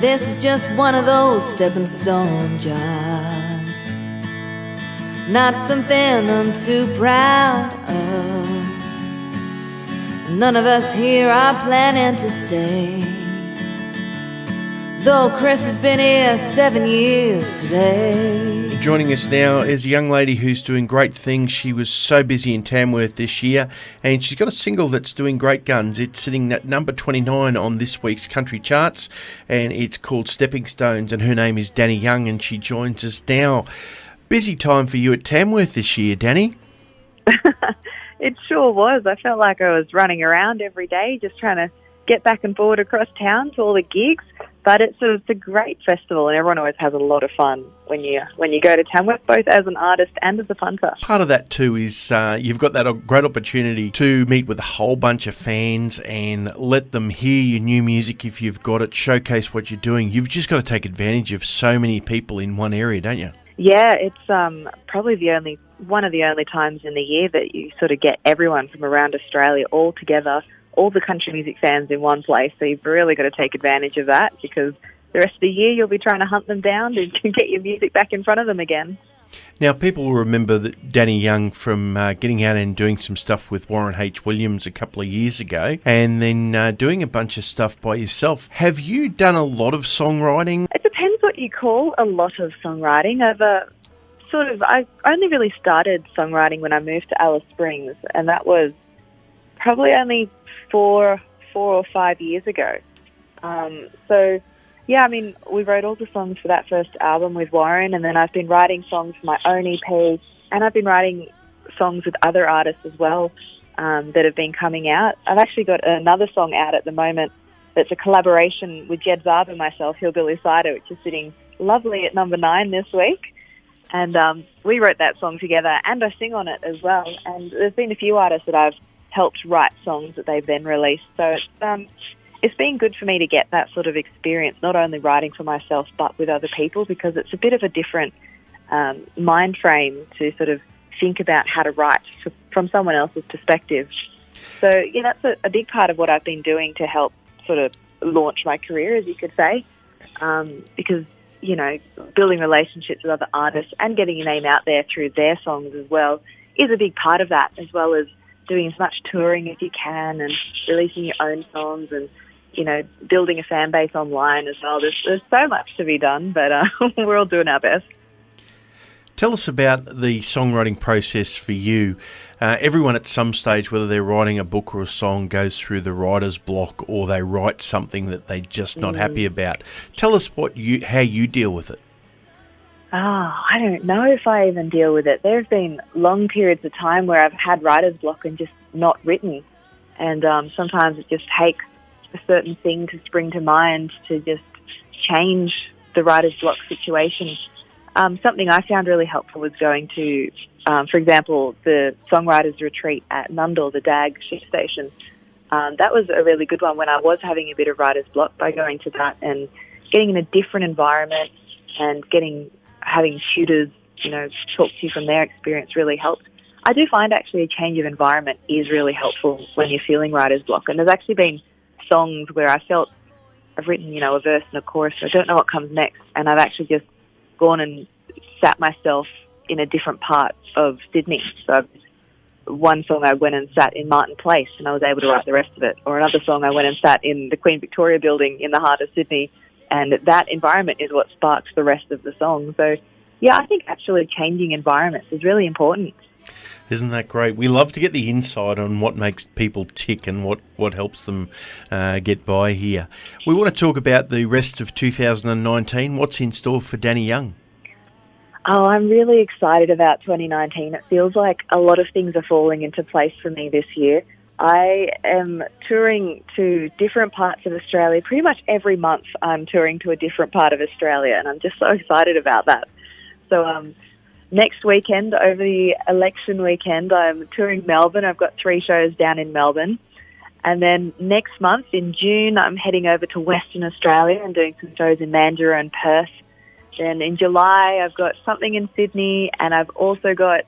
This is just one of those stepping stone jobs, not something I'm too proud of. None of us here are planning to stay, though Chris has been here 7 years today. Joining us now is a young lady who's doing great things. She was so busy in Tamworth this year, and she's got a single that's doing great guns. It's sitting at number 29 on this week's country charts, and it's called Stepping Stones, and her name is Dani Young, and she joins us now. Busy time for you at Tamworth this year, Dani. It sure was. I felt like I was running around every day just trying to get back and forward across town to all the gigs. But it's a great festival, and everyone always has a lot of fun when you go to Tamworth, both as an artist and as a punter. Part of that too is you've got that great opportunity to meet with a whole bunch of fans and let them hear your new music if you've got it, showcase what you're doing. You've just got to take advantage of so many people in one area, don't you? Yeah, it's probably one of the only times in the year that you sort of get everyone from around Australia all together, all the country music fans in one place. So you've really got to take advantage of that, because the rest of the year you'll be trying to hunt them down to get your music back in front of them again. Now, people will remember that Dani Young from getting out and doing some stuff with Warren H. Williams a couple of years ago, and then doing a bunch of stuff by yourself. Have you done a lot of songwriting? It depends what you call a lot of songwriting. I only really started songwriting when I moved to Alice Springs, and that was probably only four or 5 years ago. We wrote all the songs for that first album with Warren, and then I've been writing songs for my own EP, and I've been writing songs with other artists as well that have been coming out. I've actually got another song out at the moment that's a collaboration with Jed Zarb and myself, Hillbilly Cider, which is sitting lovely at number 9 this week. And we wrote that song together, and I sing on it as well. And there's been a few artists that I've helped write songs that they've then released. So it's been good for me to get that sort of experience, not only writing for myself but with other people, because it's a bit of a different mind frame to sort of think about how to write from someone else's perspective. So, that's a big part of what I've been doing to help sort of launch my career, as you could say, because, building relationships with other artists and getting your name out there through their songs as well is a big part of that, as well as doing as much touring as you can and releasing your own songs and, building a fan base online as well. There's so much to be done, but we're all doing our best. Tell us about the songwriting process for you. Everyone at some stage, whether they're writing a book or a song, goes through the writer's block, or they write something that they're just not happy about. Tell us how you deal with it. I don't know if I even deal with it. There have been long periods of time where I've had writer's block and just not written. And sometimes it just takes a certain thing to spring to mind to just change the writer's block situation. Something I found really helpful was going to, for example, the Songwriters Retreat at Nundle, the DAG ship station. That was a really good one when I was having a bit of writer's block, by going to that and getting in a different environment and having tutors, talk to you from their experience really helped. I do find actually a change of environment is really helpful when you're feeling writer's block. And there's actually been songs where I've written, a verse and a chorus, so I don't know what comes next. And I've actually just gone and sat myself in a different part of Sydney. So one song I went and sat in Martin Place and I was able to write the rest of it. Or another song I went and sat in the Queen Victoria building in the heart of Sydney. And that environment is what sparks the rest of the song. So, yeah, I think actually changing environments is really important. Isn't that great? We love to get the insight on what makes people tick and what helps them get by here. We want to talk about the rest of 2019. What's in store for Dani Young? Oh, I'm really excited about 2019. It feels like a lot of things are falling into place for me this year. I am touring to different parts of Australia. Pretty much every month I'm touring to a different part of Australia, and I'm just so excited about that. So next weekend, over the election weekend, I'm touring Melbourne. I've got 3 shows down in Melbourne. And then next month, in June, I'm heading over to Western Australia and doing some shows in Mandurah and Perth. Then in July, I've got something in Sydney, and I've also got,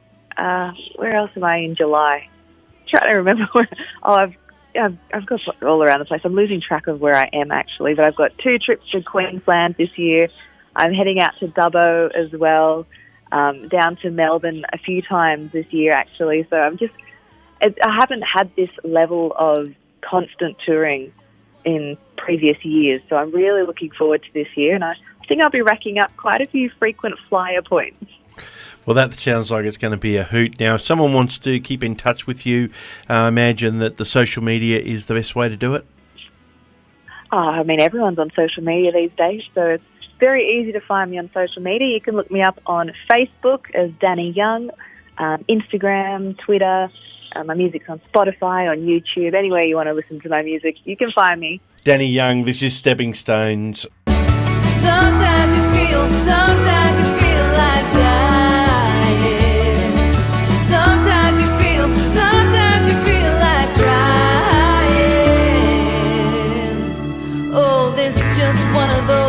where else am I in July? Trying to remember I've got all around the place. I'm losing track of where I am actually, but I've got 2 trips to Queensland this year. I'm heading out to Dubbo as well, down to Melbourne a few times this year actually. So I haven't had this level of constant touring in previous years. So I'm really looking forward to this year, and I think I'll be racking up quite a few frequent flyer points. Well, that sounds like it's going to be a hoot. Now, if someone wants to keep in touch with you, I imagine that the social media is the best way to do it. Oh, I mean, everyone's on social media these days, so it's very easy to find me on social media. You can look me up on Facebook as Dani Young, Instagram, Twitter. My music's on Spotify, on YouTube. Anywhere you want to listen to my music, you can find me. Dani Young, this is Stepping Stones. Sometimes you feel like dying. Sometimes you feel like trying. Oh, this is just one of those